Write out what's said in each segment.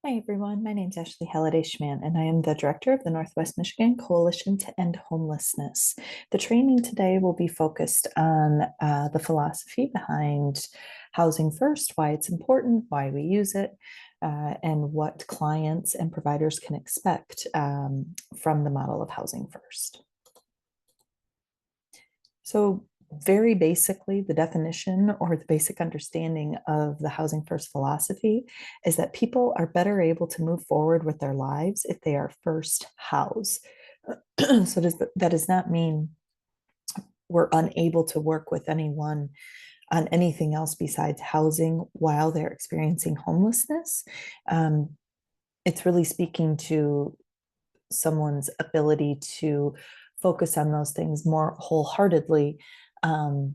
Hi, everyone. My name is Ashley Halliday Schman, and I am the director of the Northwest Michigan Coalition to End Homelessness. The training today will be focused on the philosophy behind Housing First, why it's important, why we use it, and what clients and providers can expect from the model of Housing First. So, very basically, the definition or the basic understanding of the Housing First philosophy is that people are better able to move forward with their lives if they are first housed. So that does not mean we're unable to work with anyone on anything else besides housing while they're experiencing homelessness. It's really speaking to someone's ability to focus on those things more wholeheartedly um,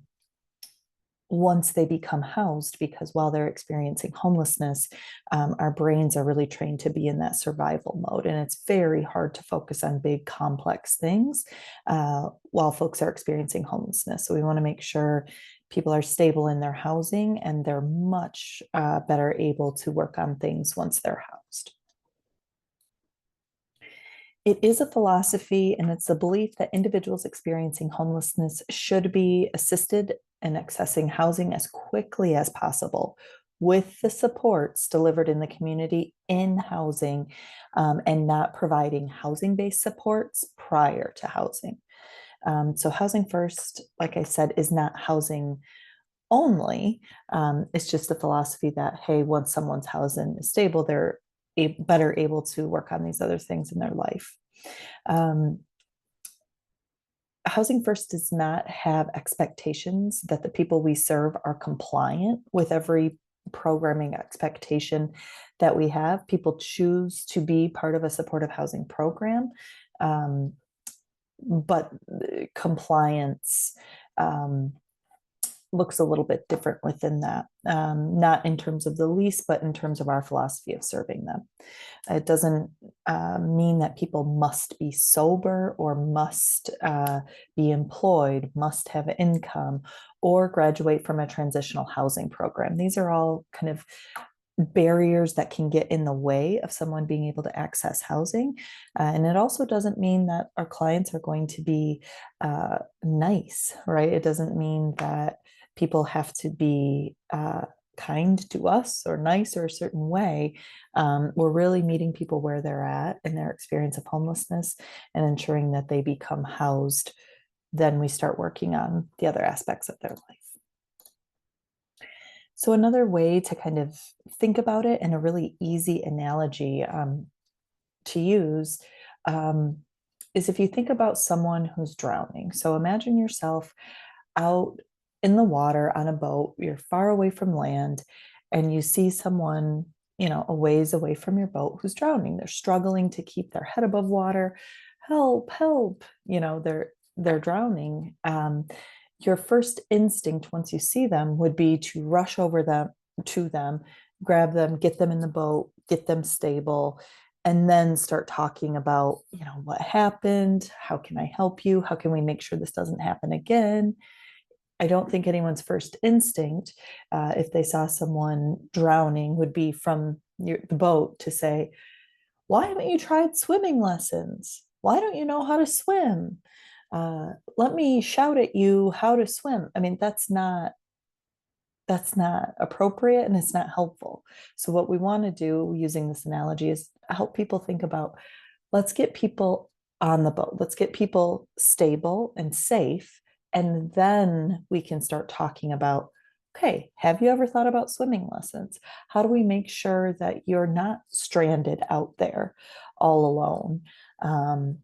once they become housed, because while they're experiencing homelessness, our brains are really trained to be in that survival mode. And it's very hard to focus on big, complex things while folks are experiencing homelessness. So we want to make sure people are stable in their housing and they're much better able to work on things once they're housed. It is a philosophy, and it's a belief that individuals experiencing homelessness should be assisted in accessing housing as quickly as possible with the supports delivered in the community in housing, and not providing housing-based supports prior to housing. So Housing First, like I said, is not housing only. It's just a philosophy that, hey, once someone's housing is stable, they're better able to work on these other things in their life. Um, Housing First does not have expectations that the people we serve are compliant with every programming expectation that we have. People choose to be part of a supportive housing program, but compliance looks a little bit different within that, not in terms of the lease, but in terms of our philosophy of serving them. It doesn't mean that people must be sober or must be employed, must have income, or graduate from a transitional housing program. These are all kind of barriers that can get in the way of someone being able to access housing. And it also doesn't mean that our clients are going to be nice, right? It doesn't mean that people have to be kind to us or nice or a certain way. We're really meeting people where they're at in their experience of homelessness and ensuring that they become housed. Then we start working on the other aspects of their life. So, another way to kind of think about it, and a really easy analogy to use, um, is if you think about someone who's drowning. So, imagine yourself out in the water on a boat, you're far away from land, and you see someone, a ways away from your boat who's drowning. They're struggling to keep their head above water. Help, help, they're drowning. Your first instinct once you see them would be to rush over them to them, grab them, get them in the boat, get them stable, and then start talking about, what happened, how can I help you, how can we make sure this doesn't happen again. I don't think anyone's first instinct, if they saw someone drowning, would be from the boat to say, why haven't you tried swimming lessons? Why don't you know how to swim? Let me shout at you how to swim. I mean, that's not appropriate and it's not helpful. So what we want to do using this analogy is help people think about, let's get people on the boat. Let's get people stable and safe. And then we can start talking about, okay, have you ever thought about swimming lessons? How do we make sure that you're not stranded out there all alone, and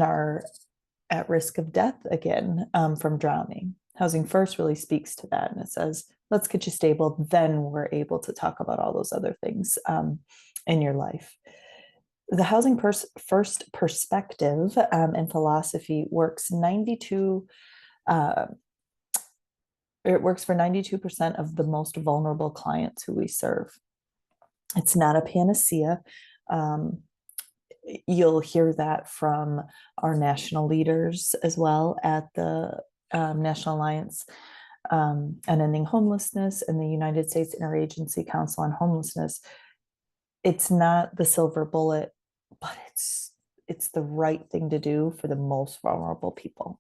are at risk of death again, from drowning? Housing First really speaks to that. And it says, let's get you stable. Then we're able to talk about all those other things in your life. The Housing First perspective and philosophy works 92, uh, it works for 92% of the most vulnerable clients who we serve. It's not a panacea. Um, you'll hear that from our national leaders as well at the National Alliance on Ending Homelessness and the United States Interagency Council on Homelessness. It's not the silver bullet, but it's the right thing to do for the most vulnerable people.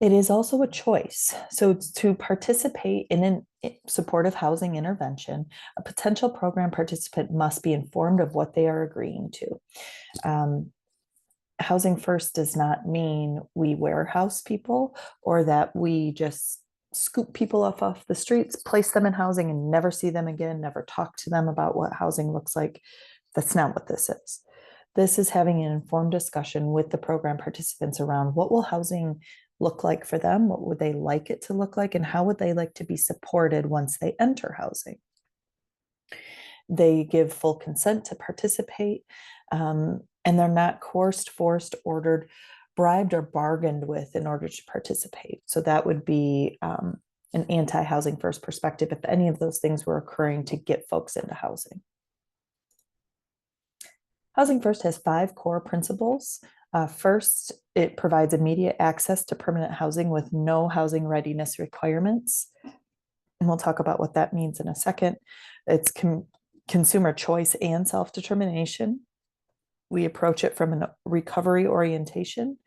It is also a choice. So, to participate in a supportive housing intervention, a potential program participant must be informed of what they are agreeing to. Um, Housing First does not mean we warehouse people or that we just scoop people off the streets, place them in housing, and never see them again, never talk to them about what housing looks like. That's not what this is. This is having an informed discussion with the program participants around what will housing look like for them, what would they like it to look like, and how would they like to be supported once they enter housing. They give full consent to participate, and they're not coerced, forced, ordered, bribed, or bargained with in order to participate. So that would be an anti-housing first perspective if any of those things were occurring to get folks into housing. Housing First has 5 core principles. First, it provides immediate access to permanent housing with no housing readiness requirements. And we'll talk about what that means in a second. It's consumer choice and self-determination. We approach it from a recovery orientation.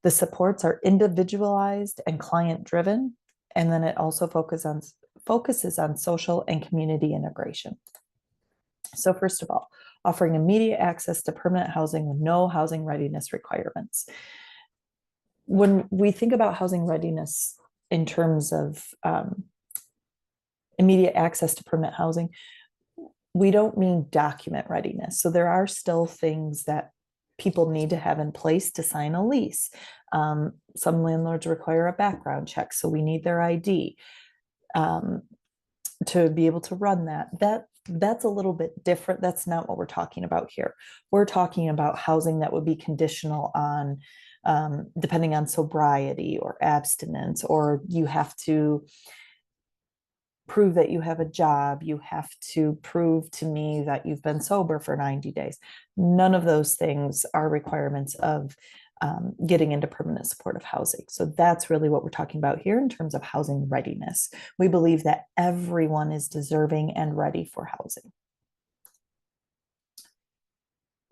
The supports are individualized and client-driven. And then it also focuses on social and community integration. So first of all, offering immediate access to permanent housing with no housing readiness requirements. When we think about housing readiness in terms of immediate access to permanent housing, we don't mean document readiness. So there are still things that people need to have in place to sign a lease. Some landlords require a background check, so we need their ID to be able to run that. That's a little bit different. That's not what we're talking about here. We're talking about housing that would be conditional on depending on sobriety or abstinence, or you have to prove that you have a job. You have to prove to me that you've been sober for 90 days. None of those things are requirements of getting into permanent supportive housing. So that's really what we're talking about here in terms of housing readiness. We believe that everyone is deserving and ready for housing.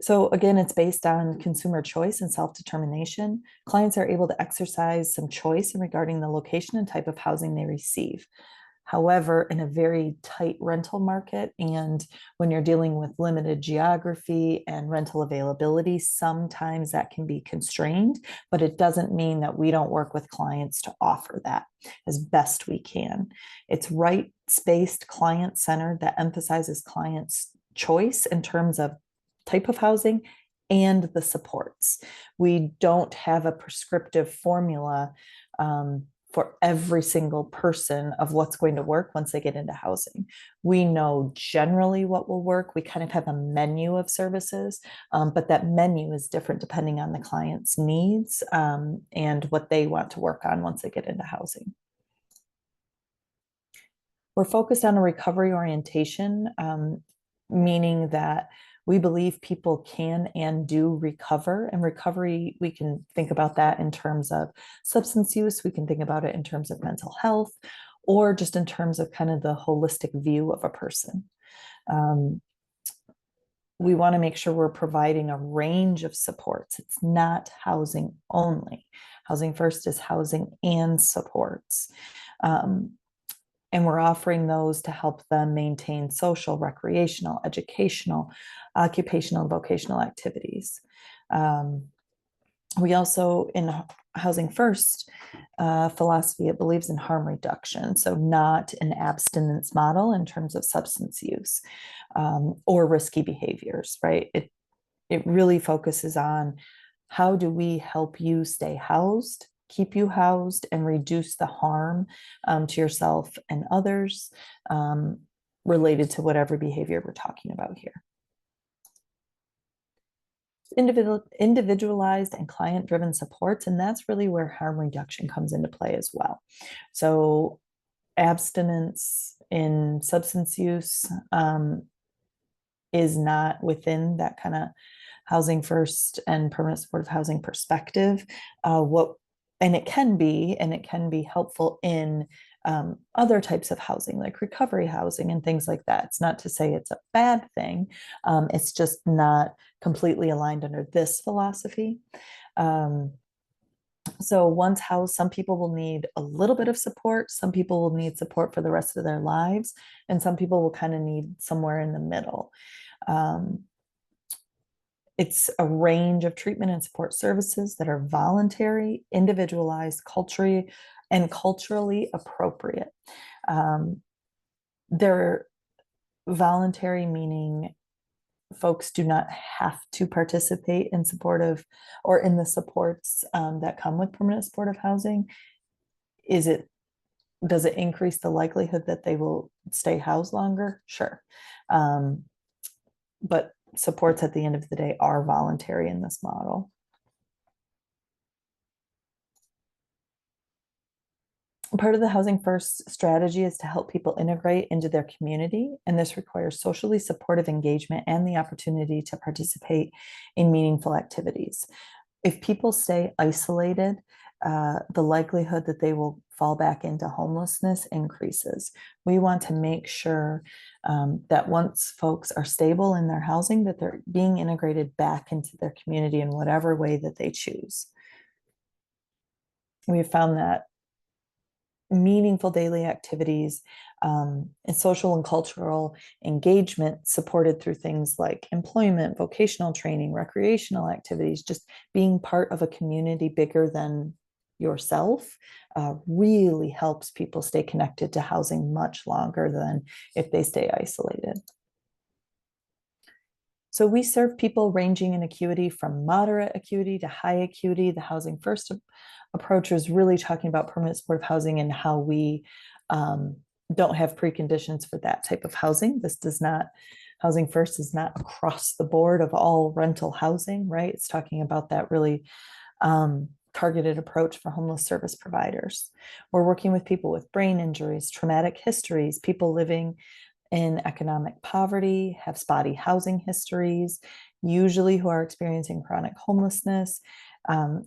So again, it's based on consumer choice and self-determination. Clients are able to exercise some choice in regarding the location and type of housing they receive. However, in a very tight rental market, and when you're dealing with limited geography and rental availability, sometimes that can be constrained, but it doesn't mean that we don't work with clients to offer that as best we can. It's rights-based, client-centered that emphasizes clients' choice in terms of type of housing and the supports. We don't have a prescriptive formula for every single person of what's going to work once they get into housing. We know generally what will work. We kind of have a menu of services, but that menu is different depending on the client's needs and what they want to work on once they get into housing. We're focused on a recovery orientation, meaning that we believe people can and do recover. And recovery, we can think about that in terms of substance use. We can think about it in terms of mental health, or just in terms of kind of the holistic view of a person. We want to make sure we're providing a range of supports. It's not housing only. Housing First is housing and supports. And we're offering those to help them maintain social, recreational, educational, occupational, and vocational activities. We also, in Housing First philosophy, it believes in harm reduction. So not an abstinence model in terms of substance use or risky behaviors, right? It really focuses on how do we help you stay housed, keep you housed, and reduce the harm to yourself and others related to whatever behavior we're talking about here. Individualized and client-driven supports, and that's really where harm reduction comes into play as well. So abstinence in substance use is not within that kind of Housing First and permanent supportive housing perspective. And it can be helpful in other types of housing, like recovery housing and things like that. It's not to say it's a bad thing. It's just not completely aligned under this philosophy. So once housed, some people will need a little bit of support. Some people will need support for the rest of their lives. And some people will kind of need somewhere in the middle. Um, it's a range of treatment and support services that are voluntary, individualized, culturally appropriate. They're voluntary, meaning folks do not have to participate in supportive or in the supports that come with permanent supportive housing. Does it increase the likelihood that they will stay housed longer? Sure. But supports at the end of the day are voluntary in this model. Part of the Housing First strategy is to help people integrate into their community, and this requires socially supportive engagement and the opportunity to participate in meaningful activities. If people stay isolated, the likelihood that they will fall back into homelessness increases. We want to make sure that once folks are stable in their housing, that they're being integrated back into their community in whatever way that they choose. We have found that meaningful daily activities and social and cultural engagement supported through things like employment, vocational training, recreational activities, just being part of a community bigger than yourself really helps people stay connected to housing much longer than if they stay isolated. So we serve people ranging in acuity from moderate acuity to high acuity. The Housing First approach is really talking about permanent supportive housing and how we don't have preconditions for that type of housing. Housing First is not across the board of all rental housing, right? It's talking about that really targeted approach for homeless service providers. We're working with people with brain injuries, traumatic histories, people living in economic poverty, have spotty housing histories, usually who are experiencing chronic homelessness,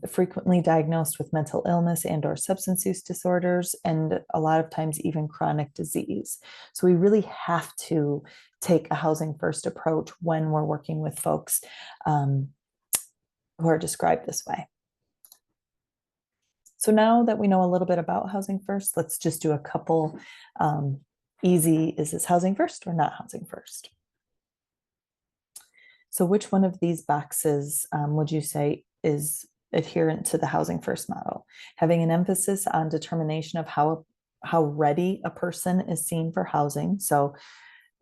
frequently diagnosed with mental illness and or substance use disorders, and a lot of times even chronic disease. So we really have to take a housing first approach when we're working with folks who are described this way. So now that we know a little bit about Housing First, let's just do a couple easy, is this housing first or not housing first? So which one of these boxes would you say is adherent to the Housing First model? Having an emphasis on determination of how ready a person is seen for housing. So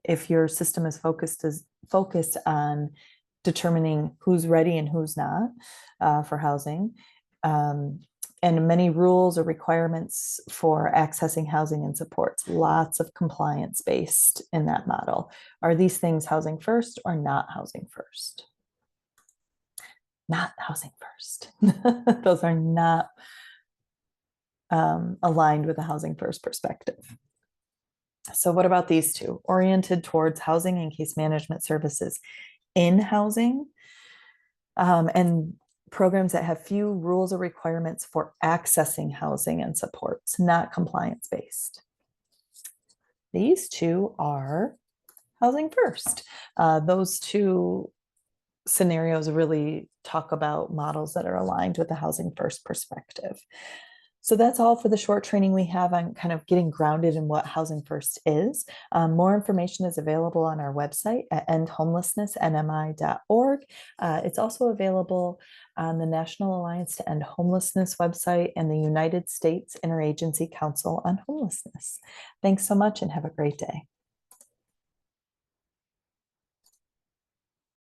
if your system is focused on determining who's ready and who's not for housing, and many rules or requirements for accessing housing and supports, lots of compliance based in that model. Are these things housing first or not housing first? Not housing first. Those are not aligned with the housing first perspective. So what about these two? Oriented towards housing and case management services in housing, and programs that have few rules or requirements for accessing housing and supports, not compliance based. These two are housing first. Those two scenarios really talk about models that are aligned with the housing first perspective. So that's all for the short training we have on kind of getting grounded in what Housing First is. More information is available on our website at endhomelessnessnmi.org. It's also available on the National Alliance to End Homelessness website and the United States Interagency Council on Homelessness. Thanks so much and have a great day.